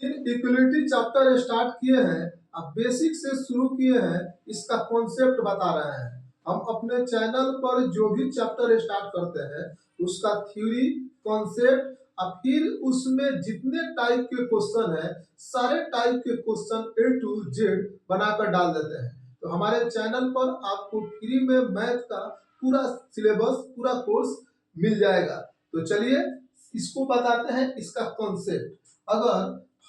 इन equality chapter start किए हैं, अब बेसिक से शुरू किए हैं, इसका कॉन्सेप्ट बता रहे हैं। हम अपने चैनल पर जो भी चैप्टर स्टार्ट करते हैं उसका थ्योरी, कॉन्सेप्ट और फिर उसमें जितने टाइप के क्वेश्चन है सारे टाइप के क्वेश्चन A to Z बनाकर डाल देते हैं। तो हमारे चैनल पर आपको फ्री में मैथ का पूरा सिलेबस, पूरा कोर्स मिल जाएगा। तो चलिए इसको बताते हैं, इसका कॉन्सेप्ट। अगर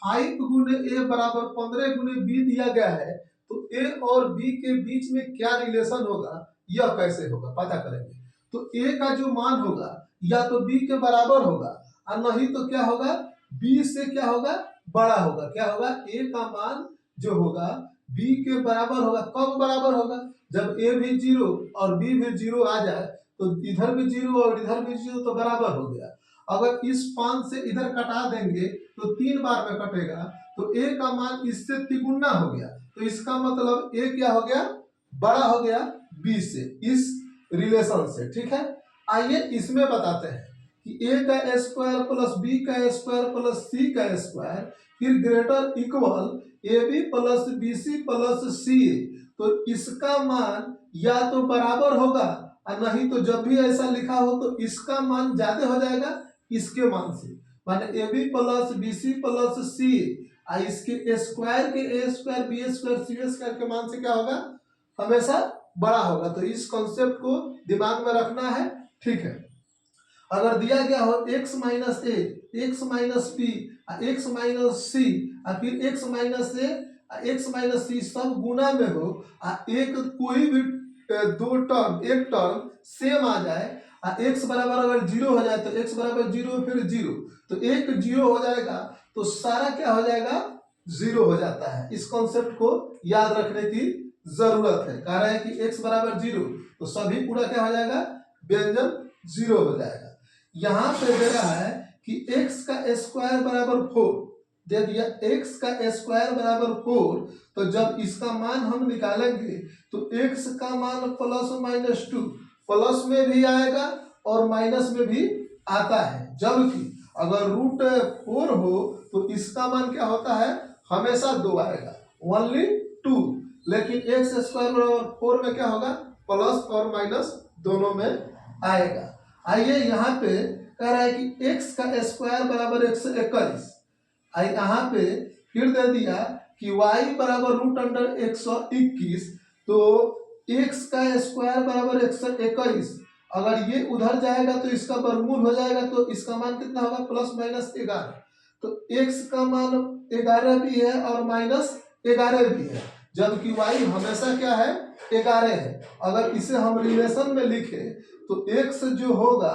5 गुने ए बराबर 15 गुने बी दिया गया है तो ए और बी के बीच में क्या रिलेशन होगा, यह कैसे होगा पता करेंगे। तो ए का जो मान होगा या तो बी के बराबर होगा और नहीं तो क्या होगा, बी से क्या होगा, बड़ा होगा। क्या होगा, ए का मान जो होगा बी के बराबर होगा। कब बराबर होगा, जब ए भी 0 और बी भी 0 आ जाए, तो इधर भी 0 और इधर भी 0 तो बराबर हो गया। अगर इस 5 से इधर कटा देंगे तो 3 बार में कटेगा, तो ए का मान इससे तिगुना हो गया। तो इसका मतलब ए क्या हो गया, बड़ा हो गया बी से, इस रिलेशन से। ठीक है, आइए इसमें बताते हैं कि ए का स्क्वायर प्लस बी का स्क्वायर प्लस सी का स्क्वायर फिर greater equal A B plus B C plus C A. तो इसका मान या तो बराबर होगा और नहीं तो जब भी ऐसा लिखा हो तो इसका मान ज्यादा हो जाएगा इसके मान से, माने A B plus B C plus C A. इसके स्क्वायर के A square B square C square के मान से क्या होगा, हमेशा बड़ा होगा। तो इस कॉन्सेप्ट को दिमाग में रखना है। ठीक है, अगर दिया गया हो x minus A, x minus B, x minus C और फिर x minus A, x minus C सब गुना में हो, एक कोई भी दो टर्म, एक टर्म सेम आ जाए, x बराबर अगर 0 हो जाए तो x बराबर 0 फिर 0, तो एक 0 हो जाएगा तो सारा क्या हो जाएगा, 0 हो जाता है। इस कॉन्सेप्ट को याद रखने की जरूरत है। कह रहा है कि x बराबर 0 तो सभी पूरा क्या हो जाएगा, व्यंजन 0 हो जाएगा। यहां पे दे रहा है कि x का स्क्वायर बराबर 4 दे दिया, x का स्क्वायर बराबर 4, तो जब इसका मान हम निकालेंगे तो x का मान प्लस माइनस 2 प्लस में भी आएगा और माइनस में भी आता है। जबकि अगर रूट 4 हो तो इसका मान क्या होता है, हमेशा 2 आएगा, ओनली 2। लेकिन एक्स स्क्वायर बराबर 4 में क्या होगा, प्लस और माइनस दोनों में आएगा। आइए यहाँ पे कह रहा है कि x का स्क्वायर बराबर 121, यहाँ पे फिर दे दिया कि y बराबर रूट अंडर 121, तो x का स्क्वायर बराबर 121, अगर ये उधर जाएगा तो इसका वर्गमूल हो जाएगा, तो इसका मान कितना होगा, प्लस माइनस 11। तो x का मान 11 भी है और माइनस 11 भी है, जबकि y हमेशा क्या है, 11 है। अगर इसे हम रिलेशन में लिखे तो x जो होगा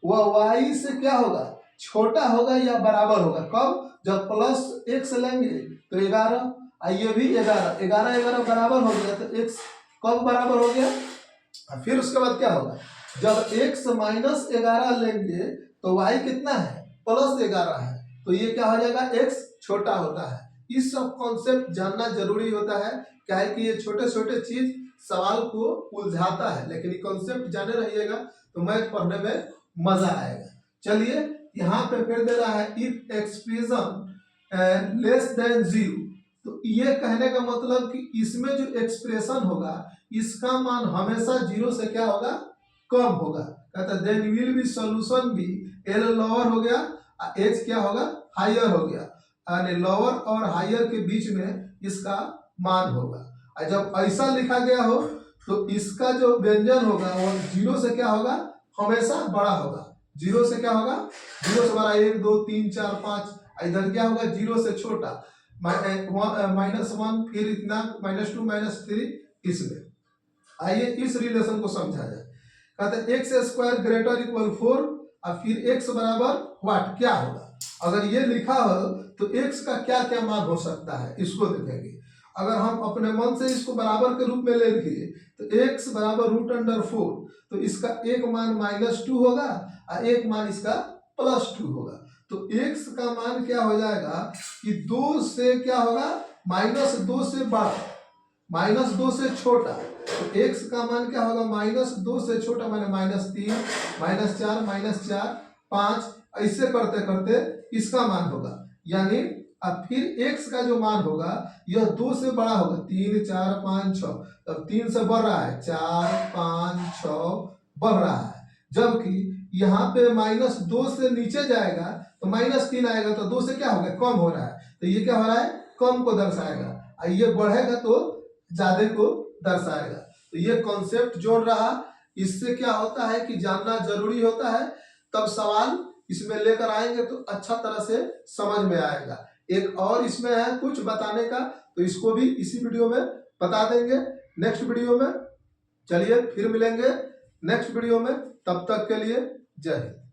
वह y से क्या होगा, छोटा होगा या बराबर होगा। कब, जब प्लस x लेंगे तो 11, ये भी 11, 11 11 बराबर हो गया, तो x कब बराबर हो गया। फिर उसके बाद क्या होगा, जब x माइनस 11 लेंगे तो y कितना है, प्लस 11 है, तो ये क्या हो जाएगा, x छोटा होता है। इस सब कॉन्सेप्ट जानना जरूरी होता है, क्या है कि ये छोटे छोटे चीज सवाल को उलझाता है, लेकिन ये कॉन्सेप्ट जाने रहिएगा तो मैथ पढ़ने में मजा आएगा। चलिए यहाँ पे फिर दे रहा है इफ एक्सप्रेशन लेस देन 0, तो ये कहने का मतलब कि इसमें जो एक्सप्रेशन होगा इसका मान हमेशा 0 से क्या होगा, कम होगा। कहता है देन विल बी सॉल्यूशन भी एल लोअर हो गया, एच क्या होगा, हायर हो गया, यानी लोअर और हायर के बीच में इसका मान होगा। और जब ऐसा लिखा गया हो तो इसका जो व्यंजन होगा वो 0 से क्या होगा, हमेशा बड़ा होगा। 0 से क्या होगा, 0 से बड़ा 1 2 3 4 5, इधर क्या होगा 0 से छोटा -1, फिर इतना -2 -3, इसमें। आइए इस रिलेशन को समझा जाए। कहते हैं एक्स स्क्वायर ग्रेटर इक्वल 4 और फिर एक्स बराबर व्हाट, क्या होगा। अगर ये लिखा हो तो एक्स का क्या क्या मान हो सकता है, इसको देखेंगे। अगर हम अपने मन से इसको बराबर के रूप में ले लिखिए तो एक्स बराबर रूट अंडर 4, तो इसका एक मान -2 होगा और एक मान इसका +2 होगा। तो एक्स का मान क्या हो जाएगा कि 2 से क्या होगा, -2 से बड़ा, -2 से छोटा, तो x का मान क्या होगा, -2 से छोटा माने -3 -4 -4 5, ऐसे करते करते इसका मान होगा, यानी अब फिर x का जो मान होगा यह 2 से बड़ा होगा, 3 4 5 6, तब 3 से बढ़ रहा है, 4 5 6 बढ़ रहा है। जबकि यहाँ पे -2 से नीचे जाएगा तो -3 आएगा, तो 2 से क्या होगा, कम हो रहा है, तो ये क्या हो रहा है, कम को दर्शाएगा, और ये बढ़ेगा तो ज्यादा को दर्शाएगा। तो ये कॉन्सेप्ट जोड़ रहा, इससे क्या होता है कि जानना जरूरी होता है, तब सवाल इसमें लेकर आएंगे तो अच्छा तरह से समझ में आएगा। एक और इसमें है कुछ बताने का, तो इसको भी इसी वीडियो में बता देंगे नेक्स्ट वीडियो में। चलिए फिर मिलेंगे नेक्स्ट वीडियो में, तब तक के लिए जय हिंद।